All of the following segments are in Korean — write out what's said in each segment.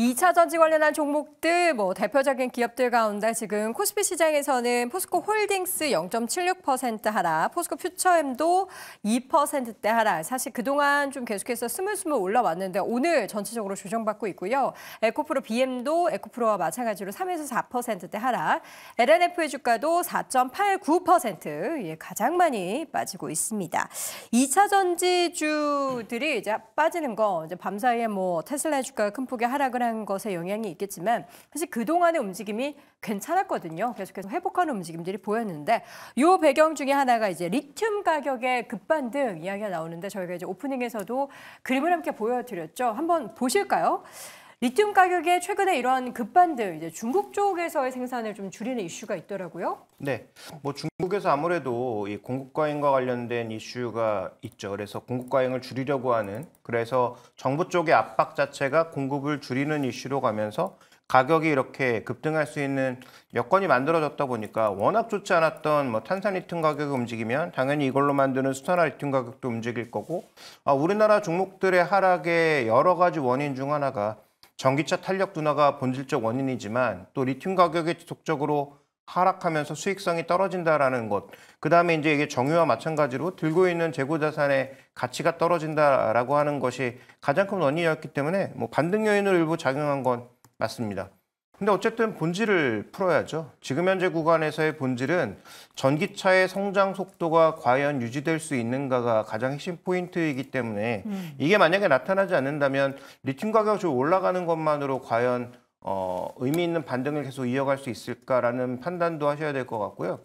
2차 전지 관련한 종목들, 대표적인 기업들 가운데 지금 코스피 시장에서는 포스코 홀딩스 0.76% 하락, 포스코 퓨처엠도 2%대 하락. 사실 그동안 좀 계속해서 스물스물 올라왔는데 오늘 전체적으로 조정받고 있고요. 에코프로 BM도 에코프로와 마찬가지로 3에서 4%대 하락. LNF의 주가도 4.89%, 가장 많이 빠지고 있습니다. 2차 전지주들이 이제 빠지는 거, 이제 밤사이에 테슬라의 주가가 큰 폭의 하락을 한 것에 영향이 있겠지만 사실 그동안의 움직임이 괜찮았거든요. 계속해서 회복하는 움직임들이 보였는데 이 배경 중에 하나가 이제 리튬 가격의 급반등 이야기가 나오는데 저희가 이제 오프닝에서도 그림을 함께 보여드렸죠. 한번 보실까요? 리튬 가격의 최근에 이런 급반등, 이제 중국 쪽에서의 생산을 좀 줄이는 이슈가 있더라고요. 네, 중국에서 아무래도 이 공급 과잉과 관련된 이슈가 있죠. 그래서 공급 과잉을 줄이려고 하는, 그래서 정부 쪽의 압박 자체가 공급을 줄이는 이슈로 가면서 가격이 이렇게 급등할 수 있는 여건이 만들어졌다 보니까 워낙 좋지 않았던 탄산 리튬 가격이 움직이면 당연히 이걸로 만드는 수산화 리튬 가격도 움직일 거고, 우리나라 종목들의 하락의 여러 가지 원인 중 하나가 전기차 탄력 둔화가 본질적 원인이지만 또 리튬 가격이 지속적으로 하락하면서 수익성이 떨어진다라는 것. 그다음에 이제 이게 정유와 마찬가지로 들고 있는 재고 자산의 가치가 떨어진다라고 하는 것이 가장 큰 원인이었기 때문에 반등 요인으로 일부 작용한 건 맞습니다. 근데 어쨌든 본질을 풀어야죠. 지금 현재 구간에서의 본질은 전기차의 성장 속도가 과연 유지될 수 있는가가 가장 핵심 포인트이기 때문에 이게 만약에 나타나지 않는다면 리튬 가격이 좀 올라가는 것만으로 과연 의미 있는 반등을 계속 이어갈 수 있을까라는 판단도 하셔야 될 것 같고요.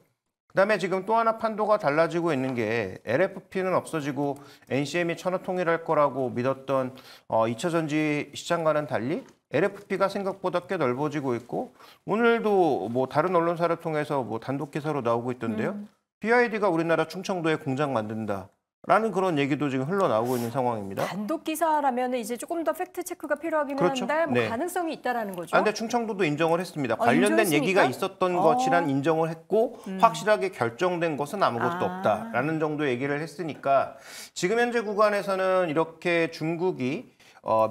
그다음에 지금 또 하나 판도가 달라지고 있는 게 LFP는 없어지고 NCM이 천하 통일할 거라고 믿었던 2차 전지 시장과는 달리 LFP가 생각보다 꽤 넓어지고 있고 오늘도 다른 언론사를 통해서 단독 기사로 나오고 있던데요. BYD가 우리나라 충청도에 공장 만든다라는 그런 얘기도 지금 흘러나오고 있는 상황입니다. 단독 기사라면 이제 조금 더 팩트 체크가 필요하긴 그렇죠. 한데 네. 가능성이 있다라는 거죠. 근데 충청도도 인정을 했습니다. 관련된 인정했습니까? 얘기가 있었던 것이란 인정을 했고 확실하게 결정된 것은 아무것도 없다라는 정도 얘기를 했으니까 지금 현재 구간에서는 이렇게 중국이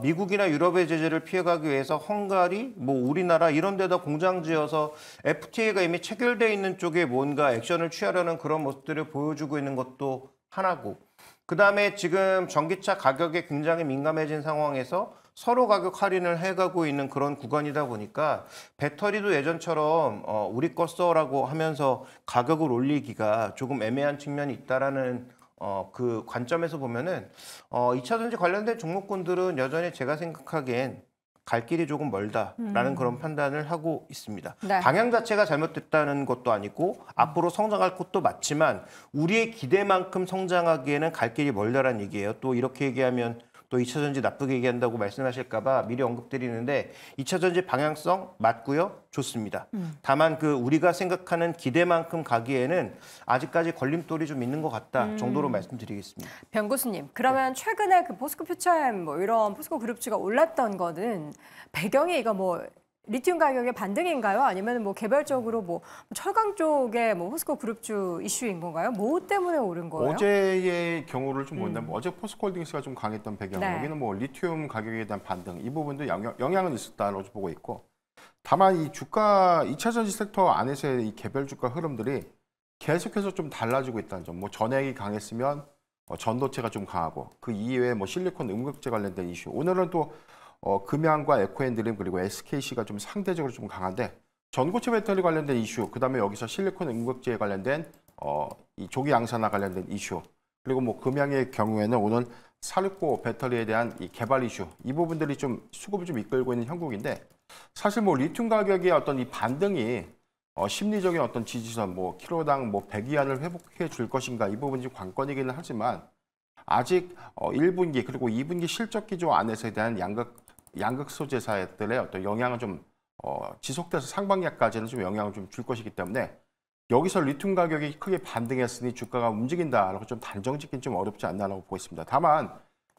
미국이나 유럽의 제재를 피해가기 위해서 헝가리, 우리나라 이런 데다 공장 지어서 FTA가 이미 체결돼 있는 쪽에 뭔가 액션을 취하려는 그런 모습들을 보여주고 있는 것도 하나고, 그다음에 지금 전기차 가격에 굉장히 민감해진 상황에서 서로 가격 할인을 해가고 있는 그런 구간이다 보니까 배터리도 예전처럼 우리 거 써라고 하면서 가격을 올리기가 조금 애매한 측면이 있다라는 그 관점에서 보면은 2차 전지 관련된 종목군들은 여전히 제가 생각하기엔 갈 길이 조금 멀다라는 그런 판단을 하고 있습니다. 네. 방향 자체가 잘못됐다는 것도 아니고 앞으로 성장할 것도 맞지만 우리의 기대만큼 성장하기에는 갈 길이 멀다라는 얘기예요. 또 이렇게 얘기하면 또 2차 전지 나쁘게 얘기한다고 말씀하실까 봐 미리 언급드리는데 2차 전지 방향성 맞고요. 좋습니다. 다만 우리가 생각하는 기대만큼 가기에는 아직까지 걸림돌이 좀 있는 것 같다 정도로 말씀드리겠습니다. 변 교수님, 그러면 최근에 포스코 퓨처엠 이런 포스코 그룹주가 올랐던 거는 배경이 이거 리튬 가격의 반등인가요? 아니면 개별적으로 철강 쪽의 포스코 그룹주 이슈인 건가요? 뭐 때문에 오른 거예요? 어제의 경우를 좀 본다면 어제 포스코홀딩스가 좀 강했던 배경, 네. 여기는 리튬 가격에 대한 반등 이 부분도 영향은 있었다고 보고 있고, 다만 이 주가 2차 전지 섹터 안에서의 이 개별 주가 흐름들이 계속해서 좀 달라지고 있다는 점. 전액이 강했으면 전도체가 좀 강하고 그 이외에 실리콘 음극재 관련된 이슈. 오늘은 또 금양과 에코앤드림 그리고 SKC가 좀 상대적으로 좀 강한데 전고체 배터리 관련된 이슈, 그다음에 여기서 실리콘 음극재에 관련된 이 조기 양산화 관련된 이슈, 그리고 금양의 경우에는 오늘 469 배터리에 대한 이 개발 이슈, 이 부분들이 좀 수급을 좀 이끌고 있는 형국인데, 사실 리튬 가격의 어떤 이 반등이 심리적인 어떤 지지선 킬로당 100 이하를 회복해 줄 것인가, 이 부분이 관건이기는 하지만 아직 1분기 그리고 2분기 실적 기조 안에서에 대한 양극 소재사들의 어떤 영향은 좀 지속돼서 상반기까지는 좀 영향을 좀 줄 것이기 때문에 여기서 리튬 가격이 크게 반등했으니 주가가 움직인다라고 좀 단정 짓기는 좀 어렵지 않나라고 보고 있습니다. 다만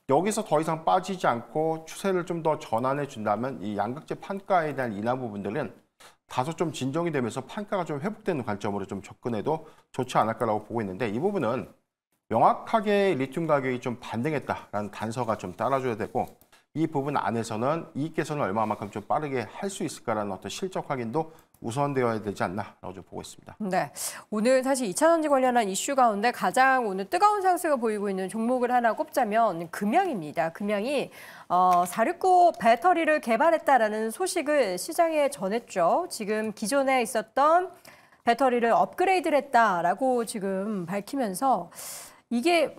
여기서 더 이상 빠지지 않고 추세를 좀 더 전환해 준다면 이 양극재 판가에 대한 인하 부분들은 다소 좀 진정이 되면서 판가가 좀 회복되는 관점으로 좀 접근해도 좋지 않을까라고 보고 있는데, 이 부분은 명확하게 리튬 가격이 좀 반등했다라는 단서가 좀 따라줘야 되고, 이 부분 안에서는 이익 개선을 얼마만큼 좀 빠르게 할 수 있을까라는 어떤 실적 확인도 우선되어야 되지 않나라고 좀 보고 있습니다. 네, 오늘 사실 2차전지 관련한 이슈 가운데 가장 오늘 뜨거운 상승을 보이고 있는 종목을 하나 꼽자면 금양입니다. 금양이 469 배터리를 개발했다라는 소식을 시장에 전했죠. 지금 기존에 있었던 배터리를 업그레이드를 했다라고 지금 밝히면서 이게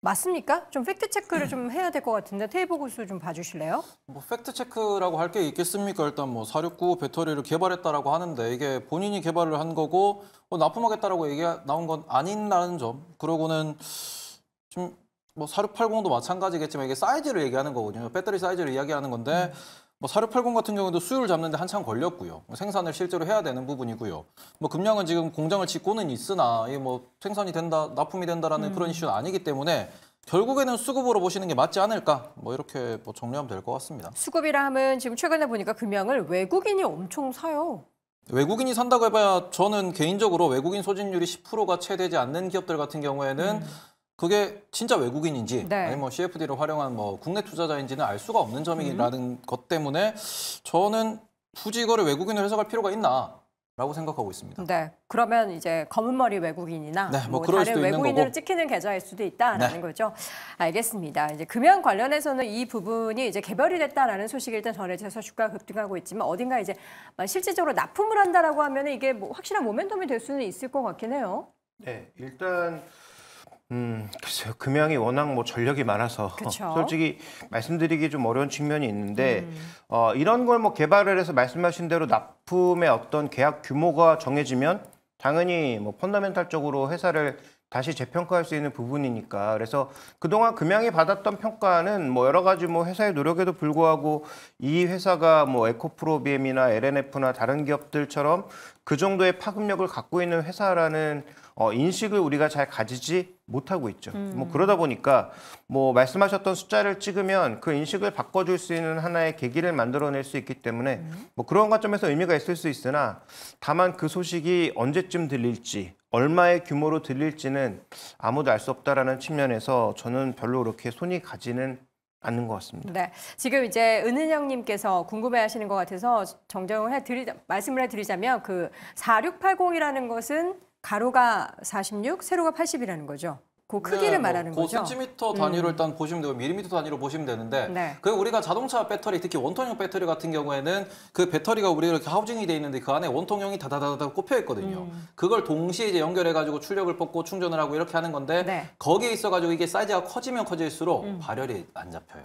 맞습니까? 좀 팩트 체크를 좀 해야 될 것 같은데 테이블 구수 좀 봐주실래요? 뭐 팩트 체크라고 할 게 있겠습니까? 일단 뭐 469 배터리를 개발했다라고 하는데 이게 본인이 개발을 한 거고 납품하겠다라고 얘기가 나온 건 아닌라는 점. 그러고는 지금 뭐 4680도 마찬가지겠지만 이게 사이즈를 얘기하는 거거든요. 배터리 사이즈를 이야기하는 건데 뭐 4680 같은 경우도 수율 잡는데 한참 걸렸고요. 생산을 실제로 해야 되는 부분이고요. 뭐 금량은 지금 공장을 짓고는 있으나 이게 뭐 생산이 된다, 납품이 된다라는 그런 이슈는 아니기 때문에 결국에는 수급으로 보시는 게 맞지 않을까? 뭐 이렇게 뭐 정리하면 될 것 같습니다. 수급이라 하면 지금 최근에 보니까 금양을 외국인이 엄청 사요. 외국인이 산다고 해봐야 저는 개인적으로 외국인 소진율이 10%가 채 되지 않는 기업들 같은 경우에는 그게 진짜 외국인인지 네. 아니면 뭐 CFD를 활용한 뭐 국내 투자자인지는 알 수가 없는 점이라는 것 때문에 저는 굳이 이거를 외국인으로 해석할 필요가 있나라고 생각하고 있습니다. 네, 그러면 이제 검은 머리 외국인이나 네, 뭐 뭐 그럴 다른 수도 있는 외국인으로 거고. 찍히는 계좌일 수도 있다라는 네. 거죠. 알겠습니다. 이제 금연 관련해서는 이 부분이 이제 개별이 됐다라는 소식이 일단 전해져서 주가가 급등하고 있지만 어딘가 이제 실질적으로 납품을 한다라고 하면 이게 뭐 확실한 모멘텀이 될 수는 있을 것 같긴 해요. 네, 일단 글쎄요. 금양이 워낙 뭐 전력이 많아서 그쵸. 솔직히 말씀드리기 좀 어려운 측면이 있는데 이런 걸 뭐 개발을 해서 말씀하신 대로 납품의 어떤 계약 규모가 정해지면 당연히 뭐 펀더멘탈적으로 회사를 다시 재평가할 수 있는 부분이니까 그래서 그동안 금양이 받았던 평가는 뭐 여러 가지 뭐 회사의 노력에도 불구하고 이 회사가 뭐 에코프로비엠이나 LNF나 다른 기업들처럼 그 정도의 파급력을 갖고 있는 회사라는 인식을 우리가 잘 가지지 못하고 있죠. 뭐 그러다 보니까 뭐 말씀하셨던 숫자를 찍으면 그 인식을 바꿔줄 수 있는 하나의 계기를 만들어낼 수 있기 때문에 뭐 그런 관점에서 의미가 있을 수 있으나 다만 그 소식이 언제쯤 들릴지 얼마의 규모로 들릴지는 아무도 알 수 없다라는 측면에서 저는 별로 그렇게 손이 가지는 않는 것 같습니다. 네, 지금 이제 은은영님께서 궁금해하시는 것 같아서 정정을 말씀을 해드리자면 그 4680이라는 것은 가로가 46, 세로가 80이라는 거죠. 그 크기를 말하는 그 거죠. 센티미터 단위로 일단 보시면 되고 밀리미터 단위로 보시면 되는데 네. 그 우리가 자동차 배터리 특히 원통형 배터리 같은 경우에는 그 배터리가 우리 이렇게 하우징이 돼 있는데 그 안에 원통형이 다다다다 꼽혀 있거든요. 그걸 동시에 이제 연결해 가지고 출력을 뽑고 충전을 하고 이렇게 하는 건데 네. 거기에 있어 가지고 이게 사이즈가 커지면 커질수록 발열이 안 잡혀요.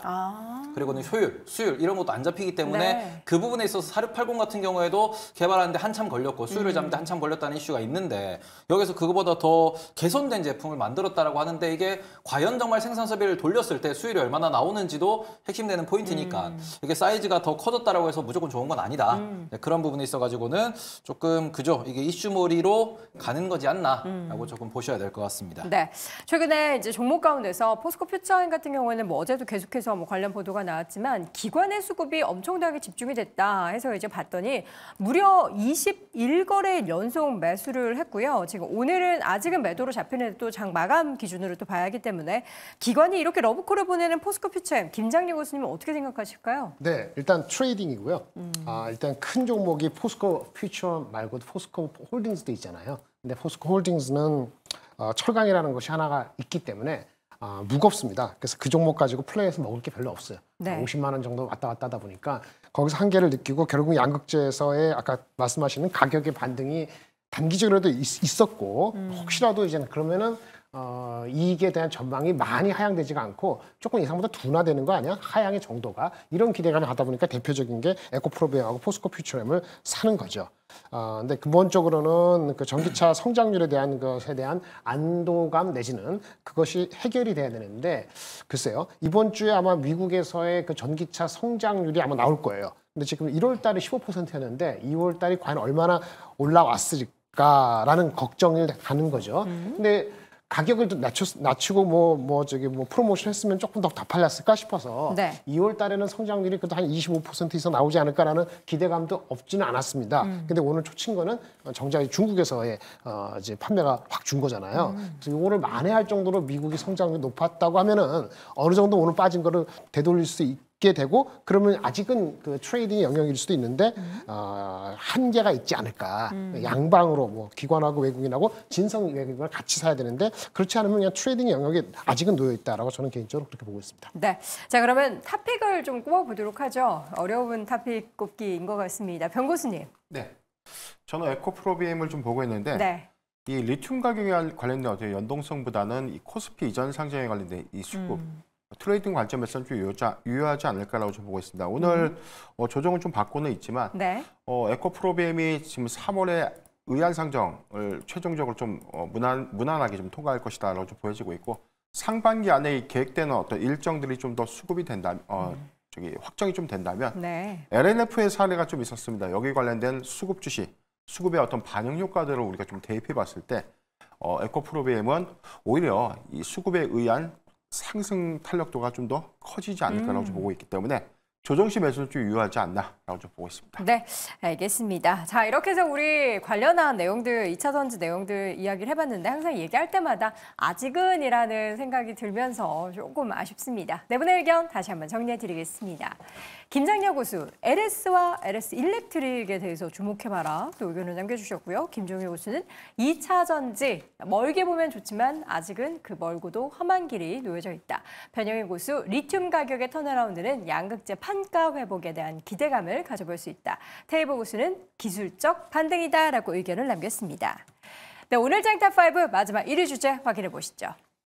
그리고는 효율, 수율 이런 것도 안 잡히기 때문에 네. 그 부분에 있어서 4680 같은 경우에도 개발하는데 한참 걸렸고 수율을 잡는데 한참 걸렸다는 이슈가 있는데 여기서 그거보다 더 개선된 제품을 만들었다라고 하는데 이게 과연 정말 생산섭비를 돌렸을 때 수율이 얼마나 나오는지도 핵심되는 포인트니까 이게 사이즈가 더 커졌다라고 해서 무조건 좋은 건 아니다. 네, 그런 부분에 있어가지고는 조금 그죠 이게 이슈몰이로 가는 거지 않나라고 조금 보셔야 될 것 같습니다. 네, 최근에 이제 종목 가운데서 포스코 퓨처엠 같은 경우에는 뭐 어제도 계속해서 뭐 관련 보도가 나왔지만 기관의 수급이 엄청나게 집중이 됐다 해서 이제 봤더니 무려 21거래 연속 매수를 했고요. 지금 오늘은 아직은 매도로 잡히는 또 장 마감 기준으로 또 봐야 하기 때문에 기관이 이렇게 러브콜을 보내는 포스코 퓨처엠 김장리 교수님은 어떻게 생각하실까요? 네, 일단 트레이딩이고요. 일단 큰 종목이 포스코 퓨처 말고 포스코 홀딩스도 있잖아요. 근데 포스코 홀딩스는 철강이라는 것이 하나가 있기 때문에 무겁습니다. 그래서 그 종목 가지고 플레이해서 먹을 게 별로 없어요. 네. 50만 원 정도 왔다 갔다 하다 보니까 거기서 한계를 느끼고 결국 양극재에서의 아까 말씀하시는 가격의 반등이 단기적으로도 있었고 혹시라도 이제는 그러면은 이익에 대한 전망이 많이 하향되지가 않고 조금 이상보다 둔화되는 거 아니야? 하향의 정도가 이런 기대감을 하다 보니까 대표적인 게 에코프로비엠하고 포스코 퓨처엠을 사는 거죠. 근데 근본적으로는 그 전기차 성장률에 대한 것에 대한 안도감 내지는 그것이 해결이 돼야 되는데 글쎄요 이번 주에 아마 미국에서의 그 전기차 성장률이 아마 나올 거예요. 근데 지금 1월 달에 15%였는데 2월 달이 과연 얼마나 올라왔을까라는 걱정이 가는 거죠. 근데 가격을 좀 낮추고 뭐 프로모션 했으면 조금 더 팔렸을까 싶어서 네. 2월 달에는 성장률이 그래도 한 25% 이상 나오지 않을까라는 기대감도 없지는 않았습니다. 근데 오늘 초친 거는 정작 중국에서의 이제 판매가 확 준 거잖아요. 그래서 이거를 만회할 정도로 미국이 성장률이 높았다고 하면은 어느 정도 오늘 빠진 거를 되돌릴 수 게 되고 그러면 아직은 그 트레이딩의 영역일 수도 있는데 한계가 있지 않을까. 양방으로 뭐 기관하고 외국인하고 진성 외국인을 같이 사야 되는데 그렇지 않으면 그냥 트레이딩 영역에 아직은 놓여 있다라고 저는 개인적으로 그렇게 보고 있습니다. 네, 자 그러면 탑픽을 좀 꼽아보도록 하죠. 어려운 탑픽 꼽기인 것 같습니다. 변 교수님. 네. 저는 에코프로비엠을 좀 보고 있는데 네. 이 리튬 가격에 관련된 어떤 연동성보다는 이 코스피 이전 상장에 관련된 이 수급 트레이딩 관점에서는 좀 유효하지 않을까라고 좀 보고 있습니다. 오늘 조정은 좀 받고는 있지만 네. 에코프로비엠이 지금 3월에 의안 상정을 최종적으로 좀 무난하게 좀 통과할 것이다라고 좀 보여지고 있고 상반기 안에 이 계획되는 어떤 일정들이 좀 더 수급이 된다면 확정이 좀 된다면 네. LNF의 사례가 좀 있었습니다. 여기 관련된 수급 주식, 수급의 어떤 반영 효과들을 우리가 좀 대입해 봤을 때 에코프로비엠은 오히려 이 수급에 의한 상승 탄력도가 좀 더 커지지 않을까라고 좀 보고 있기 때문에 조정시 매수는 좀 유효하지 않나라고 좀 보고 있습니다. 네, 알겠습니다. 자, 이렇게 해서 우리 관련한 내용들, 2차 전지 내용들 이야기를 해봤는데 항상 얘기할 때마다 아직은이라는 생각이 들면서 조금 아쉽습니다. 네 분의 의견 다시 한번 정리해드리겠습니다. 김장렬 고수, LS와 LS 일렉트릭에 대해서 주목해봐라. 또 의견을 남겨주셨고요. 김종일 고수는 2차 전지, 멀게 보면 좋지만 아직은 그 멀고도 험한 길이 놓여져 있다. 변영일 고수, 리튬 가격의 턴어라운드는 양극재 판가 회복에 대한 기대감을 가져볼 수 있다. 테이블 고수는 기술적 반등이다라고 의견을 남겼습니다. 네, 오늘 장탑5 마지막 1위 주제 확인해 보시죠.